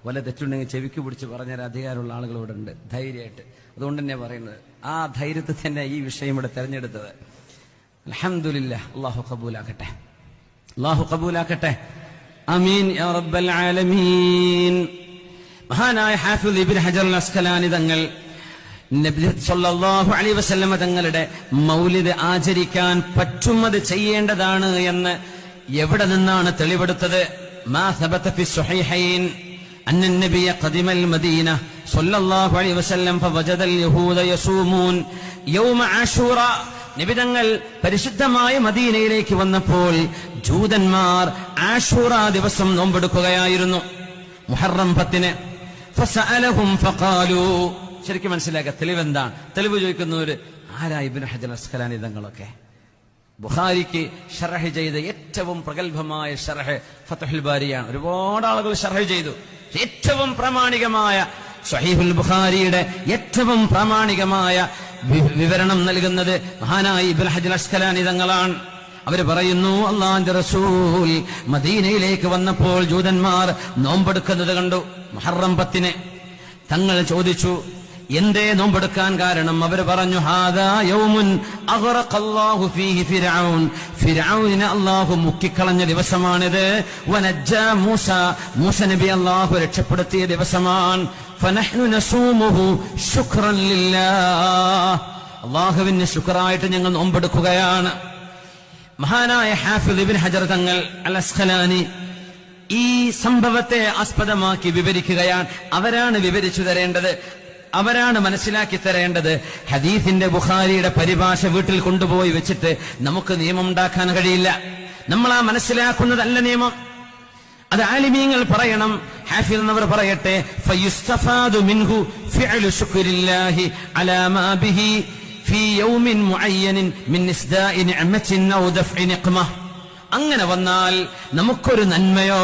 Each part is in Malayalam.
വല്ല തെറ്റുണ്ടെങ്കിൽ ചെവിക്ക് പിടിച്ച് പറഞ്ഞൊരു അധികാരമുള്ള ആളുകൾ ഇവിടെ ഉണ്ട് ധൈര്യമായിട്ട്. അതുകൊണ്ട് തന്നെ പറയുന്നത് ആ ധൈര്യത്തിൽ തന്നെ ഈ വിഷയം ഇവിടെ തെരഞ്ഞെടുത്തത്. അൽഹംദുലില്ലാഹ്. അല്ലാഹു ഖബൂലാക്കട്ടെ, അല്ലാഹു ഖബൂലാക്കട്ടെ. ആമീൻ യാ റബ്ബൽ ആലമീൻ. മഹാനായ ഹാഫിദ് ഇബ്നു ഹജർ അൽ അസ്ഖലാനി തങ്ങൾ നബി സല്ലല്ലാഹു അലൈഹി വസല്ലം തങ്ങളുടെ മൗലിദ് ആചരിക്കാൻ പറ്റുന്നത് ചെയ്യേണ്ടതാണ് എന്ന് എവിടെ നിന്നാണ് തെളിവെടുത്തത്? മാ സബത ഫി സ്വഹീഹൈൻ അന്ന നബിയ ഖദിമൽ മദീന സല്ലല്ലാഹു അലൈഹി വസല്ലം ഫവജദൽ യഹൂദ യസൂമൂൻ യൗമ ആശൂറ. നബി തങ്ങൾ പരിശുദ്ധമായ മദീനയിലേക്ക് വന്നപ്പോൾ ജൂതന്മാർ ആശൂറ ദിവസം നോമ്പെടുക്കുകയായിരുന്നു, മുഹറം 10. ഫസഅലഹും ഫഖാലു. ശരിക്കും മനസ്സിലാക്കുക തെളിവെന്താണ്? തെളിവ് ചോദിക്കുന്നവര് ആരാ? ഇബ്നു ഹജർ അസ്ഖലാനി തങ്ങളൊക്കെ. ബുഖാരിക്ക് ശർഹ് ചെയ്ത ഏറ്റവും പ്രഗത്ഭമായ ശർഹ് ഫത്ഹുൽ ബാരിയാണ്. ഒരുപാട് ആളുകൾ ശർഹ് ചെയ്തു. ഏറ്റവും പ്രാമാണികമായ സ്വഹീഹുൽ ബുഖാരിയുടെ ഏറ്റവും പ്രാമാണികമായ വിവരണം നൽകുന്നത് മഹാനായ ഇബ്നു ഹജർ അസ്ഖലാനി തങ്ങളാണ്. അവര് പറയുന്നു, അല്ലാഹുവിന്റെ റസൂൽ മദീനയിലേക്ക് വന്നപ്പോൾ ജൂതന്മാർ നോമ്പെടുക്കുന്നത് കണ്ടു, മുഹറം 10. തങ്ങൾ ചോദിച്ചു, എന്തേ നോമ്പെടുക്കാൻ കാരണം? അവർ പറഞ്ഞു, ഹാദാ യൗമുൻ അഗ്റഖല്ലാഹു ഫീഹി ഫിർഔൻ. ഫിർഔനെ അല്ലാഹു മുക്കിക്കളഞ്ഞ ദിവസമാണിത്. വനജ്ജാ മൂസ, മൂസ നബി അല്ലാഹു രക്ഷപ്പെടുത്തിയ ദിവസമാണ്. ഫനഹ്നു നസൂമുഹു ശുക്റൻ ലില്ലാഹ്. അല്ലാഹുവിന് ശുക്റായിട്ട് ഞങ്ങൾ നോമ്പെടുക്കുകയാണ്. മഹാനായ ഹാഫിദ് ഇബ്നു ഹജർ തങ്ങൾ അൽ അസ്ഖലാനി ഈ സംഭവത്തെ ആസ്പദമാക്കി വിവരിക്കുകയാണ്. അവരാണ് വിവരിച്ചു തരേണ്ടത്, അവരാണ് മനസ്സിലാക്കി തരേണ്ടത്. ഹദീസിന്റെ ബുഖാരിയുടെ പരിഭാഷ വീട്ടിൽ കൊണ്ടുപോയി വെച്ചിട്ട് നമുക്ക് നിയമം ഉണ്ടാക്കാൻ കഴിയില്ല. നമ്മൾ ആ മനസ്സിലാക്കുന്നതല്ല നിയമം, അത് ആലിമീങ്ങൾ പറയണം. ഹാഫിദ് എന്നവർ പറയട്ടെ, ഫയുസ്തഫാദു മിൻഹു ഫിഅലു ശുക്രില്ലാഹി അലാ മാ ബിഹി ഫീ യൗമിൻ മുഅയ്യനിൻ മിൻ ഇസ്ദാഇ നിഅമത്തിൻ ഔ ദഫ്ഇ നിഖ്മ. അങ്ങനെ വന്നാൽ നമുക്കൊരു നന്മയോ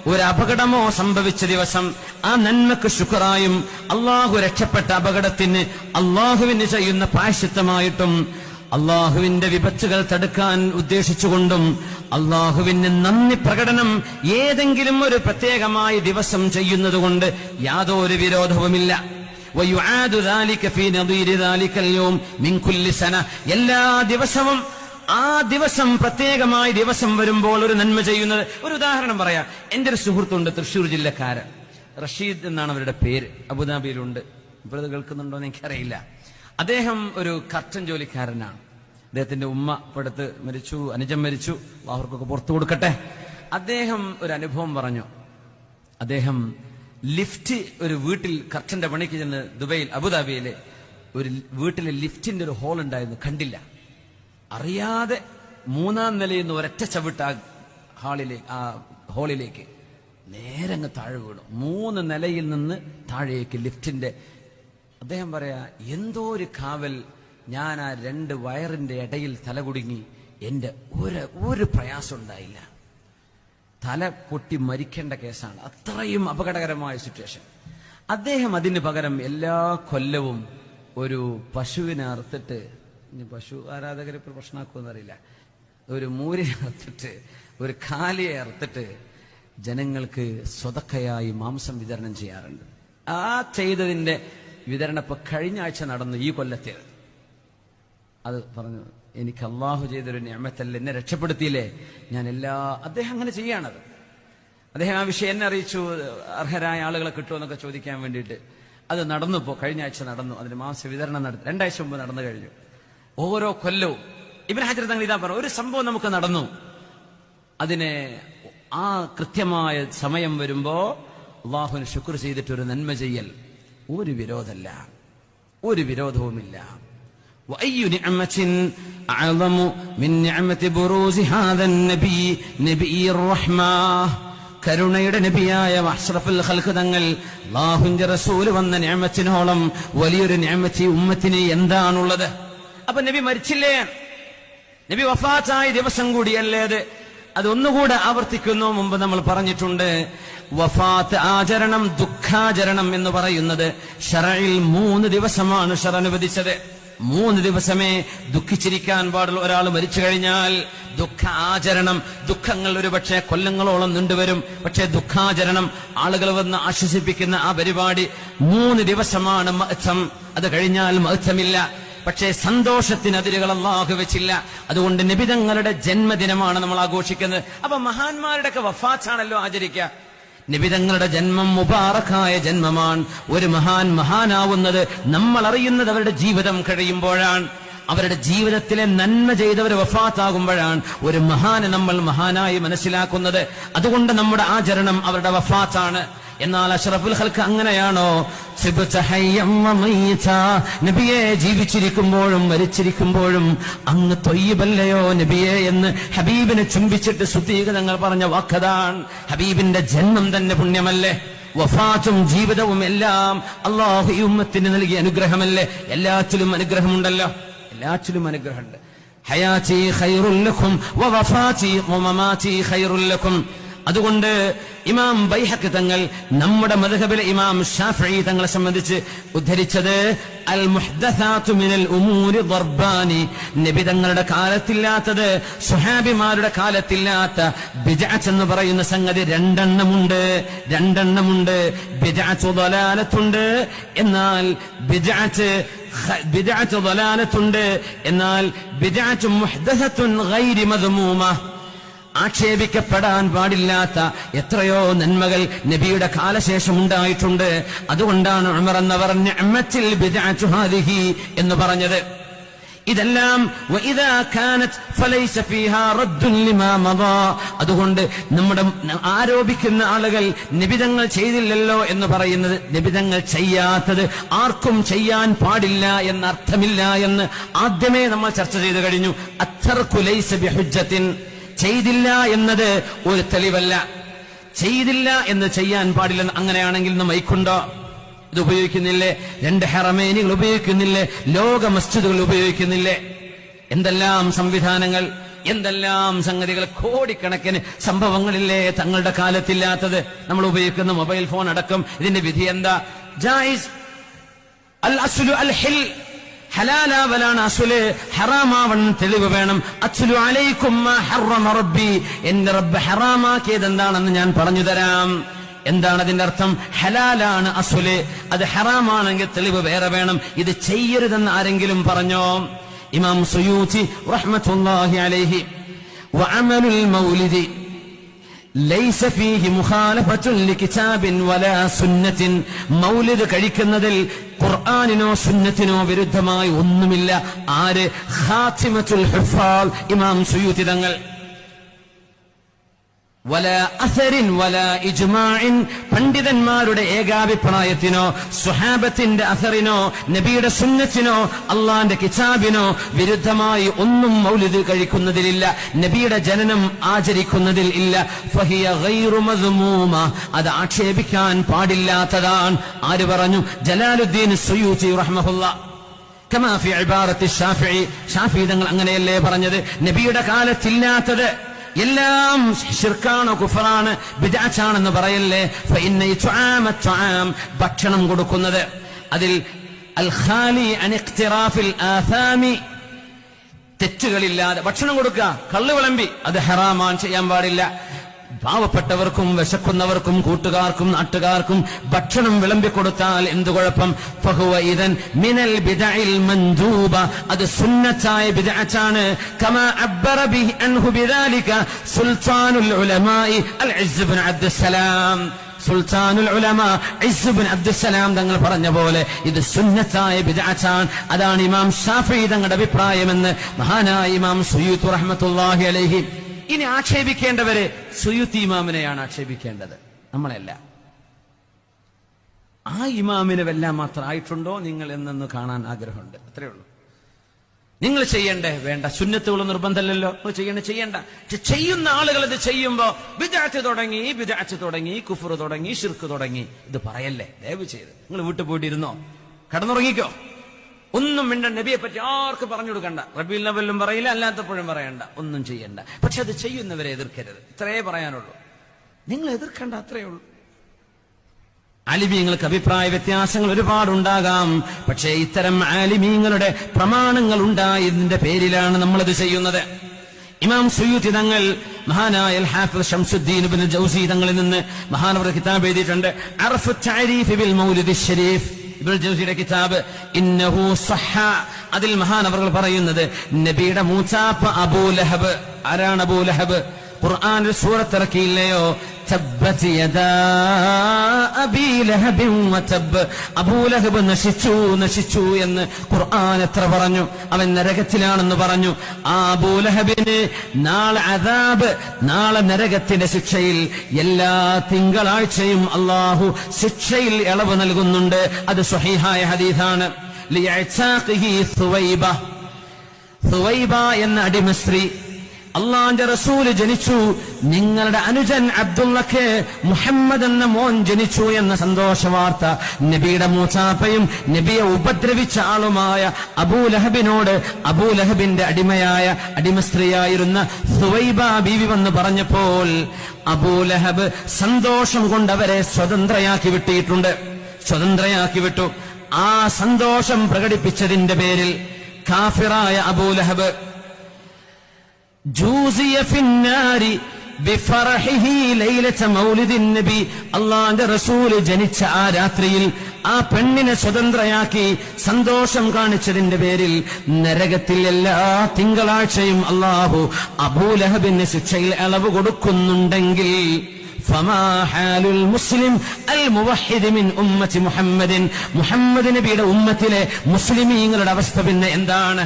ഒരു അപകടമോ സംഭവിച്ച ദിവസം ആ നന്മക്ക് ശുക്റായും അള്ളാഹു രക്ഷപ്പെട്ട അപകടത്തിന് അള്ളാഹുവിന് ചെയ്യുന്ന പ്രായശ്ചിത്തമായിട്ടും അള്ളാഹുവിന്റെ വിപത്തുകൾ തടുക്കാൻ ഉദ്ദേശിച്ചുകൊണ്ടും അള്ളാഹുവിന് നന്ദി പ്രകടനം ഏതെങ്കിലും ഒരു പ്രത്യേകമായ ദിവസം ചെയ്യുന്നതുകൊണ്ട് യാതൊരു വിരോധവുമില്ല. എല്ലാ ദിവസവും ആ ദിവസം പ്രത്യേകമായ ദിവസം വരുമ്പോൾ ഒരു നന്മ ചെയ്യുന്നത്. ഒരു ഉദാഹരണം പറയാം. എന്റെ ഒരു സുഹൃത്തുണ്ട്, തൃശ്ശൂർ ജില്ലക്കാരൻ, റഷീദ് എന്നാണ് അവരുടെ പേര്. അബുദാബിയിലുണ്ട്. ഇപ്പോൾ കേൾക്കുന്നുണ്ടോ എന്ന് എനിക്കറിയില്ല. അദ്ദേഹം ഒരു കർട്ടൻ ജോലിക്കാരനാണ്. അദ്ദേഹത്തിന്റെ ഉമ്മ ഇപ്പടുത്ത് മരിച്ചു, അനുജൻ മരിച്ചു, അവർക്കൊക്കെ പുറത്തു കൊടുക്കട്ടെ. അദ്ദേഹം ഒരു അനുഭവം പറഞ്ഞു. അദ്ദേഹം ലിഫ്റ്റ് ഒരു വീട്ടിൽ കർട്ടന്റെ പണിക്ക് ചെന്ന് ദുബൈയിൽ അബുദാബിയിലെ ഒരു വീട്ടിലെ ലിഫ്റ്റിന്റെ ഒരു ഹോൾ ഉണ്ടായിരുന്നു, കണ്ടില്ല. അറിയാതെ 3-ാം നിലയിൽ നിന്ന് ഒരൊറ്റ ചവിട്ട് ആ ഹോളിലേക്ക് നേരെ അങ്ങ് താഴെ വീണു. 3 നിലയിൽ നിന്ന് താഴേക്ക് ലിഫ്റ്റിന്റെ. അദ്ദേഹം പറയാ, എന്തോ ഒരു കാവൽ. ഞാൻ ആ 2 വയറിന്റെ ഇടയിൽ തലകുടുങ്ങി. എന്റെ ഒരു പ്രയാസം ഉണ്ടായില്ല. തല പൊട്ടി മരിക്കേണ്ട കേസാണ്. അത്രയും അപകടകരമായ സിറ്റുവേഷൻ. അദ്ദേഹം അതിന് പകരം എല്ലാ കൊല്ലവും ഒരു പശുവിനെ അറുത്തിട്ട്, പശു ആരാധകർ ഇപ്പോൾ പ്രശ്നമാക്കുമെന്നറിയില്ല, ഒരു മൂരിനെ അറുത്തിട്ട് ഒരു കാലിയെ അറുത്തിട്ട് ജനങ്ങൾക്ക് സ്വതക്കയായി മാംസം വിതരണം ചെയ്യാറുണ്ട്. ആ ചെയ്തതിന്റെ വിതരണം ഇപ്പൊ കഴിഞ്ഞ ആഴ്ച നടന്നു, ഈ കൊല്ലത്തേത്. അത് പറഞ്ഞു, എനിക്ക് അള്ളാഹു ചെയ്തൊരു നിഅമത്തല്ലേ, എന്നെ രക്ഷപ്പെടുത്തിയില്ലേ, ഞാൻ അദ്ദേഹം അങ്ങനെ ചെയ്യാണത്. അദ്ദേഹം ആ വിഷയം എന്നെ അറിയിച്ചു, അർഹരായ ആളുകളെ കിട്ടുമെന്നൊക്കെ ചോദിക്കാൻ വേണ്ടിയിട്ട്. അത് നടന്നു, ഇപ്പോൾ കഴിഞ്ഞ ആഴ്ച നടന്നു. അതിന് മാംസ വിതരണം നടത്തി 2 ആഴ്ച മുമ്പ് നടന്നു കഴിഞ്ഞു. ഓരോ കൊല്ലവും ഇബ്നു ഹജർ തങ്ങൾ ഇതാ പറഞ്ഞു, ഒരു സംഭവം നമുക്ക് നടന്നു, അതിനെ ആ കൃത്യമായ സമയം വരുമ്പോ അള്ളാഹുവിന് ശുക്ർ ചെയ്തിട്ടൊരു നന്മ ചെയ്യൽ ഒരു വിരോധമല്ല, ഒരു വിരോധവുമില്ല. وأي نعمة أعظم من نعمة بروز هذا النبي نبي الرحمة. കരുണയുടെ നബിയായ അഷ്റഫുൽ ഖൽഖ് തങ്ങൾ അല്ലാഹുവിന്റെ റസൂൽ വന്ന നിഅമത്തിനോളം വലിയൊരു നിഅമത്ത് ഉമ്മത്തിന് എന്താണുള്ളത്? അപ്പൊ നബി മരിച്ചില്ലേ? നബി വഫാത്തായ ദിവസം കൂടിയല്ലേ അത്? അതൊന്നുകൂടെ ആവർത്തിക്കുന്നു. മുമ്പ് നമ്മൾ പറഞ്ഞിട്ടുണ്ട്, വഫാത്ത് ആചരണം, ദുഃഖാചരണം എന്ന് പറയുന്നത് ശറഇൽ 3 ദിവസമാണ് ശറ അനുവദിച്ചത്. 3 ദിവസമേ ദുഃഖിച്ചിരിക്കാൻ പാടുള്ള ഒരാൾ മരിച്ചു കഴിഞ്ഞാൽ ദുഃഖ ആചരണം, ദുഃഖങ്ങൾ ഒരുപക്ഷെ കൊല്ലങ്ങളോളം നീണ്ടുവരും. പക്ഷെ ദുഃഖാചരണം, ആളുകൾ വന്ന് ആശ്വസിപ്പിക്കുന്ന ആ പരിപാടി 3 ദിവസമാണ് മഅ്സം. അത് കഴിഞ്ഞാൽ മഅ്സമില്ല. പക്ഷേ സന്തോഷത്തിന് അതിരുകൾ അല്ലാഹു വെച്ചില്ല. അതുകൊണ്ട് നബി തങ്ങളുടെ ജന്മദിനമാണ് നമ്മൾ ആഘോഷിക്കുന്നത്. അപ്പൊ മഹാന്മാരുടെ ഒക്കെ വഫാത്താണല്ലോ ആചരിക്കുക. നബി തങ്ങളുടെ ജന്മം മുബാറക്കായ ജന്മമാണ്. ഒരു മഹാനാവുന്നത് നമ്മൾ അറിയുന്നത് അവരുടെ ജീവിതം കഴിയുമ്പോഴാണ്. അവരുടെ ജീവിതത്തിലെ നന്മ ചെയ്തവർ വഫാത്താകുമ്പോഴാണ് ഒരു മഹാനെ നമ്മൾ മഹാനായി മനസ്സിലാക്കുന്നത്. അതുകൊണ്ട് നമ്മുടെ ആചരണം അവരുടെ വഫാത്താണ്. എന്നാൽ അഷ്റഫുൽ ഖൽഖ് അങ്ങനെയാണോ? നബിയെ ജീവിച്ചിരിക്കുമ്പോഴും മരിച്ചിരിക്കുമ്പോഴും അങ്ങ് തൊയ്യിബല്ലയോ നബിയെ എന്ന് ഹബീബിനെ ചുംബിച്ചിട്ട് സുത്തീകതങ്ങൾ പറഞ്ഞ വാക്കതാണ്. ഹബീബിന്റെ ജന്മം തന്നെ പുണ്യമല്ലേ? വഫാത്തും ജീവിതവും എല്ലാം അല്ലാഹു ഈ ഉമ്മത്തിന് നൽകിയ അനുഗ്രഹമല്ലേ? എല്ലാറ്റിലും അനുഗ്രഹമുണ്ടല്ലോ, എല്ലാറ്റിലും അനുഗ്രഹമുണ്ട്. ഹയാതി ഖൈറുൽ ലക്കും വവഫാതി വമമാതി ഖൈറുൽ ലക്കും. അതുകൊണ്ട് ഇമാം ബൈഹഖി തങ്ങൾ നമ്മുടെ മദ്ഹബിലെ ഇമാം ശാഫിഈ തങ്ങളെ സംബന്ധിച്ച് ഉദ്ധരിച്ചത് അൽ മുഹ്ദസാതു മിനൽ ഉമൂരി ദർബാനി, നബി തങ്ങളുടെ കാലത്തില്ലാത്തത്, സ്വഹാബിമാരുടെ കാലത്തില്ലാത്ത ബിദ്അത്ത് എന്ന് പറയുന്ന സംഗതി രണ്ടെണ്ണമുണ്ട്. ബിദ്അത്ത് ദലാലത്തുണ്ട്, എന്നാൽ ബിദ്അത്ത് ദലാലത്തുണ്ട്, എന്നാൽ ബിദ്അത്ത് മുഹ്ദസത്തുൻ ഗൈരി മദ്മൂമ, ആക്ഷേപിക്കപ്പെടാൻ പാടില്ലാത്ത എത്രയോ നന്മകൾ നബിയുടെ കാലശേഷം ഉണ്ടായിട്ടുണ്ട്. അതുകൊണ്ടാണ് ഉമർ എന്നവർ നിഅമത്തിൽ ബിദ്അത്തു ഹാദിഹി എന്ന് പറഞ്ഞത്. ഇതെല്ലാം വഇദാ കാനത് ഫലൈസ ഫീഹാ റദ്ദുൻ ലിമാ മദാ. അതുകൊണ്ട് നമ്മുടെ ആരോപിക്കുന്ന ആളുകൾ നിബിതങ്ങൾ ചെയ്തില്ലല്ലോ എന്ന് പറയുന്നത്, നിബിതങ്ങൾ ചെയ്യാത്തത് ആർക്കും ചെയ്യാൻ പാടില്ല എന്നർത്ഥമില്ല എന്ന് ആദ്യമേ നമ്മൾ ചർച്ച ചെയ്തു കഴിഞ്ഞു. അത്തർകു ലൈസ ബിഹുജ്ജത്തിൻ, ചെയ്തില്ല എന്നത് ഒരു തെളിവല്ല. ചെയ്തില്ല എന്ന് ചെയ്യാൻ പാടില്ലെന്ന്. അങ്ങനെയാണെങ്കിൽ ഇന്ന് മൈക്കുണ്ടോ? ഇത് ഉപയോഗിക്കുന്നില്ലേ? 2 ഹറമൈനുകൾ ഉപയോഗിക്കുന്നില്ലേ? ലോക മസ്ജിദുകൾ ഉപയോഗിക്കുന്നില്ലേ? എന്തെല്ലാം സംവിധാനങ്ങൾ, എന്തെല്ലാം സംഗതികൾ, കോടിക്കണക്കിന് സംഭവങ്ങളില്ലേ തങ്ങളുടെ കാലത്തില്ലാത്തത്? നമ്മൾ ഉപയോഗിക്കുന്ന മൊബൈൽ ഫോൺ അടക്കം ഇതിന്റെ വിധി എന്താ? ജായിസ് അൽ അസ്ലു അൽ ഹിൽ, ഹലാലാവലാണ് അസുല്, ഹറാമാവണം തെളിവ് വേണം. അസ്ലു അലൈക്കും മാ ഹറമ റബ്ബി, എന്റെ റബ്ബ് ഹറാമാക്കിയത് എന്താണെന്ന് ഞാൻ പറഞ്ഞു തരാം. എന്താണ് അതിന്റെ അർത്ഥം? ഹലാലാണ് അസുല്, അത് ഹറാമാണെങ്കിൽ തെളിവ് വേറെ വേണം. ഇത് ചെയ്യരുതെന്ന് ആരെങ്കിലും പറഞ്ഞോ? ഇമാം സുയൂത്തി റഹ്മത്തുള്ളാഹി അലൈഹി വഅമലുൽ മൗലിദി ലൈസ ഫീഹി മുഖാലഫത്തുൻ ലികിതാബിൻ വലാ സുന്നത്തിൻ. മൗലിദ് കഴിക്കുന്നതിൽ ഖുർആനിനോ സുന്നത്തിനോ വിരുദ്ധമായി ഒന്നുമില്ല. ആര്? ഖാതിമത്തുൽ ഹുഫാൽ ഇമാം സുയൂത്തി തങ്ങൾ. വലാ അസറിൻ വലാ ഇജ്മാഇൻ, പണ്ഡിതന്മാരുടെ ഏകാഭിപ്രായത്തിനോ സ്വഹാബത്തിന്റെ അസറിനോ നബിയുടെ സുന്നത്തിനോ അള്ളാന്റെ കിതാബിനോ വിരുദ്ധമായി ഒന്നും മൗലിദ് കഴിക്കുന്നതിലില്ല, നബിയുടെ ജനനം ആചരിക്കുന്നതിൽ ഇല്ല. ഫഹിയ ഗൈറു മദ്മൂമ, അത് ആക്ഷേപിക്കാൻ പാടില്ലാത്തതാണ്. ആര് പറഞ്ഞു? ജലാലുദ്ദീൻ സുയൂത്തി റഹ്മഹുല്ലാ. കമാ ഫി ഇബാറത്തി ശാഫിഈ, ശാഫിഈ തങ്ങൾ അങ്ങനെയല്ലേ പറഞ്ഞത്? നബിയുടെ കാലത്തില്ലാത്തത് എല്ലാം ശിർക്കാണ്, കുഫറാണ്, ബിദ്അത്താണെന്ന് പറയല്ലേ. ഫഇന്ന ഇത്ആമ, ഭക്ഷണം കൊടുക്കുന്നത്, അതിൽ അൽ ഖാലി അൻ ഇഖ്തിറാഫിൽ ആഥാമി, തെറ്റുകളില്ലാതെ ഭക്ഷണം കൊടുക്കുക. കള്ള് വിളമ്പി അത് ഹറാമാണ്, ചെയ്യാൻ പാടില്ല. പാവപ്പെട്ടവർക്കും വിശക്കുന്നവർക്കും കൂട്ടുകാർക്കും നാട്ടുകാർക്കും ഭക്ഷണം വിളമ്പിക്കൊടുത്താൽ എന്തു കുഴപ്പം? ഫഹുവ ഇദൻ മിനൽ ബിദ്അഇൽ മൻദൂബ, അത് സുന്നത്തായ ബിദ്അത്താണ്. കമാ അബ്ബറ ബിഹി അൻഹു ബിദാലിക സുൽത്താനുൽ ഉലമാഇ അൽ ഇസ്സ് ഇബ്നു അബ്ദുസ്സലാം. സുൽത്താനുൽ ഉലമ ഇസ്സ് ഇബ്നു അബ്ദുസ്സലാം തങ്ങൾ പറഞ്ഞ പോലെ ഇത് സുന്നത്തായ ബിദ്അത്താണ്. അതാണ് ഇമാം ശാഫിഈ തങ്ങളുടെ അഭിപ്രായമെന്ന് മഹാനായ ഇമാം സുയൂത്തി റഹ്മത്തുള്ളാഹി അലൈഹി. ഇനി ആക്ഷേപിക്കേണ്ടവരെ സുയൂത്തി ഇമാമിനെയാണ് ആക്ഷേപിക്കേണ്ടത്, നമ്മളല്ല. ആ ഇമാമിനെ വല്ലാൻ മാത്രം ആയിട്ടുണ്ടോ നിങ്ങൾ എന്നൊന്ന് കാണാൻ ആഗ്രഹമുണ്ട്. അത്രേ ഉള്ളൂ. നിങ്ങൾ ചെയ്യണ്ടേ? വേണ്ട. സുന്നത്തുകൾ നിർബന്ധമല്ലല്ലോ, ചെയ്യണ്ട. ചെയ്യുന്ന ആളുകൾ ഇത് ചെയ്യുമ്പോ ബിദ്അത്ത് തുടങ്ങി, കുഫ്ർ തുടങ്ങി, ശിർക്ക് തുടങ്ങി, ഇത് പറയല്ലേ ദയവ് ചെയ്ത്. നിങ്ങൾ വീട്ടിൽ പോയിട്ടിരുന്നോ, കടന്നുറങ്ങിക്കോ, ഒന്നും മിണ്ടണ്ട. നബിയെ പറ്റി ആർക്ക് പറഞ്ഞു കൊടുക്കണ്ട. റബീഉൽ അവ്വലിലും പറയില്ല, അല്ലാത്തപ്പോഴും പറയണ്ട, ഒന്നും ചെയ്യണ്ട. പക്ഷെ അത് ചെയ്യുന്നവരെ എതിർക്കരുത്, ഇത്രേ പറയാനുള്ളൂ. നിങ്ങൾ എതിർക്കണ്ട, അത്രേ ഉള്ളൂ. ആലിമീങ്ങൾക്ക് അഭിപ്രായ വ്യത്യാസങ്ങൾ ഒരുപാടുണ്ടാകാം. പക്ഷേ ഇത്തരം ആലിമീങ്ങളുടെ പ്രമാണങ്ങൾ ഉണ്ടായതിന്റെ പേരിലാണ് നമ്മളത് ചെയ്യുന്നത്. ഇമാം സുയൂത്തി തങ്ങൾ മഹാനായ ഹാഫിദ് ശംസുദ്ദീൻ ഇബ്നു ജൗസി തങ്ങളിൽ നിന്ന് മഹാനവർ കിതാബ് എഴുതിയിട്ടുണ്ട്. അർഫു തഅരീഫ് ബിൽ മൗലിദ് ശരീഫ്, ഇബ്നു ജൗസിയുടെ കിതാബ്. ഇന്നഹു സഹ, അതിൽ മഹാനവർ പറയുന്നത് നബിയുടെ മൂച്ചാപ്പ അബൂലഹബ്. ആരാണ് അബൂലഹബ്? ഖുർആനിൽ സൂറത്ത് ഇറക്കിയില്ലയോ? തബ്ബത് യദാ അബീ ലഹബിൻ വതബ്, അബൂലഹബ് നശിച്ചു എന്ന് ഖുർആൻ എത്ര പറഞ്ഞു. അവൻ നരകത്തിലാണെന്ന് പറഞ്ഞു. ആ അബൂലഹബിന് നാളെ അദാബ്, നാളെ നരകത്തിന്റെ ശിക്ഷയിൽ എല്ലാ തിങ്കളാഴ്ചയും അല്ലാഹു ശിക്ഷയിൽ ഇളവ് നൽകുന്നുണ്ട്. അത് സ്വഹീഹായ ഹദീസാണ്. ലിയഅ്താഖിഹി സുവൈബ എന്ന അടിമ സ്ത്രീ, അള്ളാന്റെ റസൂല് ജനിച്ചു, നിങ്ങളുടെ അനുജൻ അബ്ദുള്ളക്ക് മുഹമ്മദ് എന്ന മോൻ ജനിച്ചു എന്ന സന്തോഷ വാർത്ത നബിയുടെ മൂച്ചാപ്പയും നബിയെ ഉപദ്രവിച്ച ആളുമായ അബൂലഹബിനോട് അബൂലഹബിന്റെ അടിമ സ്ത്രീയായിരുന്ന സുവൈബ ബീവി വന്ന് പറഞ്ഞപ്പോൾ അബൂലഹബ് സന്തോഷം കൊണ്ട് അവരെ സ്വതന്ത്രയാക്കി വിട്ടു. ആ സന്തോഷം പ്രകടിപ്പിച്ചതിന്റെ പേരിൽ കാഫിറായ അബൂലഹബ് ജൂസിയ ഫിന്നാരി ബിഫറഹിഹി ലൈലത മൗലിദിൻ നബി, അല്ലാഹുവിന്റെ റസൂൽ ജനിച്ച ആ രാത്രിയിൽ ആ പെണ്ണിനെ സ്വതന്ത്രയാക്കി സന്തോഷം കാണിച്ചതിന്റെ പേരിൽ നരകത്തിൽ എല്ലാ തിങ്കളാഴ്ചയും അല്ലാഹു അബൂലഹബിന് ശിക്ഷയിൽ ഇളവ് കൊടുക്കുന്നുണ്ടെങ്കിൽ ഫമാ ഹാലുൽ മുസ്ലിം അൽ മുവഹിദ് മിൻ ഉമ്മത്തി മുഹമ്മദിൻ, മുഹമ്മദ് നബിയുടെ ഉമ്മത്തിലെ മുസ്ലിമീങ്ങളുടെ അവസ്ഥ പിന്നെ എന്താണ്?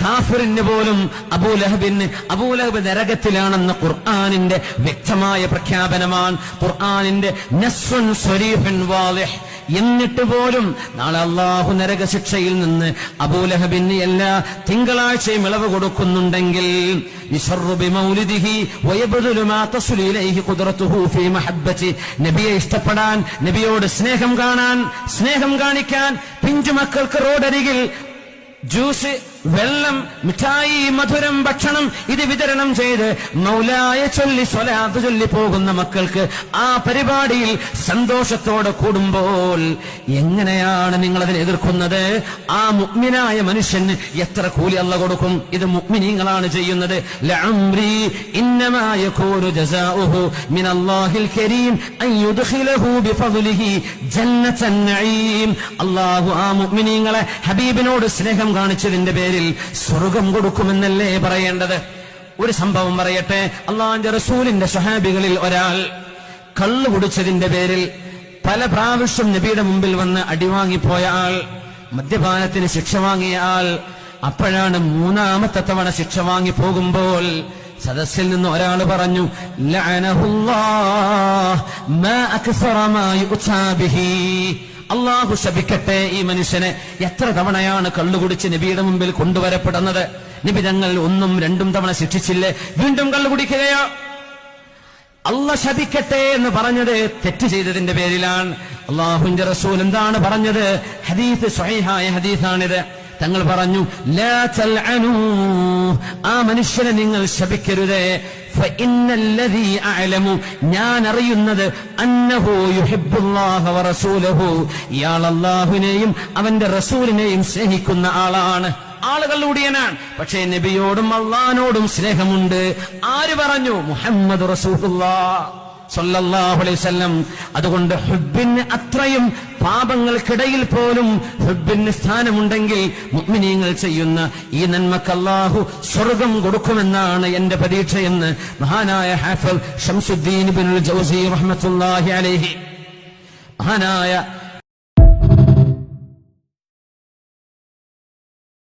കാഫിറിന് പോലും അബൂലഹബ് നരകത്തിലാണെന്ന ഖുർആനിന്റെ വ്യക്തമായ പ്രഖ്യാപനമാണ്. ഖുർആനിന്റെ നസ്സുൻ സ്വരീഹുൻ വാളിഹ്. എന്നിട്ട് പോലും നാളെ അല്ലാഹു നരകശിക്ഷയിൽ നിന്ന് അബൂലഹബിന് എല്ലാ തിങ്കളാഴ്ചയും ഇളവ് കൊടുക്കുന്നുണ്ടെങ്കിൽ നബിയെ ഇഷ്ടപ്പെടാൻ, നബിയോട് സ്നേഹം കാണിക്കാൻ പിഞ്ചുമക്കൾക്ക് റോഡരികിൽ ജ്യൂസ്, വെള്ളം, മിഠായി, മധുരം, ഭക്ഷണം ഇത് വിതരണം ചെയ്ത് മൗലായ ചൊല്ലി സ്വലാത്ത് ചൊല്ലി പോകുന്ന മക്കൾക്ക് ആ പരിപാടിയിൽ സന്തോഷത്തോടെ കൂടുമ്പോൾ എങ്ങനെയാണ് നിങ്ങൾ അതിനെ എതിർക്കുന്നത്? ആ മുഅ്മിനായ മനുഷ്യന് എത്ര കൂലി അല്ലാഹു കൊടുക്കും? ഇത് മുഅ്മിനീങ്ങളാണ് ചെയ്യുന്നത്. ലഅംരി ഇന്നമാ യകൂനു ജസാഉഹു മിനല്ലാഹിൽ കരീം അൻ യുദ്ഖിലഹു ബിഫദ്ലിഹി ജന്നത്തൻ നഈം. അല്ലാഹു ആ മുഅ്മിനീങ്ങളെ ഹബീബിനോട് സ്നേഹം കാണിച്ചതിന്റെ പേരിൽ സ്വർഗം കൊടുക്കുമെന്നല്ലേ പറയേണ്ടത്? ഒരു സംഭവം പറയട്ടെ. അള്ളാഹുവിന്റെ റസൂലിന്റെ സ്വഹാബികളിൽ ഒരാൾ കള്ളു കുടിച്ചതിന്റെ പേരിൽ പല പ്രാവശ്യം നബിയുടെ മുമ്പിൽ വന്ന് അടിവാങ്ങിപ്പോയ ആൾ, മദ്യപാനത്തിന് ശിക്ഷ വാങ്ങിയ ആൾ. അപ്പോഴാണ് മൂന്നാമത്തെ തവണ ശിക്ഷ വാങ്ങി പോകുമ്പോൾ സദസ്സിൽ നിന്ന് ഒരാൾ പറഞ്ഞു, ലഅനഹുല്ലാഹ് മാ അക്സറ മാ യുഅ്താ ബിഹി, അള്ളാഹു ശപിക്കട്ടെ ഈ മനുഷ്യനെ. എത്ര തവണയാണ് കള്ളുകുടിച്ച് നബിയുടെ മുമ്പിൽ കൊണ്ടുവരപ്പെടുന്നത്? നബി തങ്ങൾ 1, 2 തവണ ശിക്ഷിച്ചില്ലേ? വീണ്ടും കള്ളുകുടിക്കുകയോ? അള്ളാഹ് ശപിക്കട്ടെ എന്ന് പറഞ്ഞത് തെറ്റ് ചെയ്തതിന്റെ പേരിലാണ്. അള്ളാഹുവിന്റെ റസൂൽ എന്താണ് പറഞ്ഞത്? ഹദീസ് സ്വഹീഹായ ഹദീസാണിത്. തങ്ങൾ പറഞ്ഞു, ലാ തൽഅനൂ, ആ മനുഷ്യനെ നിങ്ങൾ ശപിക്കരുതേ. ഫഇന്നല്ലദീ അഅലമു, ഞാൻ അറിയുന്നത്, അന്നഹു യുഹിബ്ബുല്ലാഹ വറസൂലഹു, ഇയാൾ അല്ലാഹുവിനെയും അവന്റെ റസൂലിനെയും സ്നേഹിക്കുന്ന ആളാണ്. ആളുകളുടിയനാണ്, പക്ഷേ നബിയോടും അള്ളാഹിനോടും സ്നേഹമുണ്ട്. ആര് പറഞ്ഞു? മുഹമ്മദ് റസൂലുള്ളാഹ് സല്ലല്ലാഹു അലൈഹി വസല്ലം. അതുകൊണ്ട് ഹുബ്ബിന് അത്രയും പാപങ്ങൾക്കിടയിൽ പോലും ഹുബ്ബിന് സ്ഥാനമുണ്ടെങ്കിൽ മുഅ്മിനീങ്ങൾ ചെയ്യുന്ന ഈ നന്മക്ക് അല്ലാഹു സ്വർഗം കൊടുക്കുമെന്നാണ് എന്റെ പ്രതീക്ഷയെന്ന് മഹാനായ ഹാഫിദ് ശംസുദ്ദീൻ ഇബ്നുൽ ജൗസി റഹ്മത്തുള്ളാഹി അലൈഹി, മഹാനായ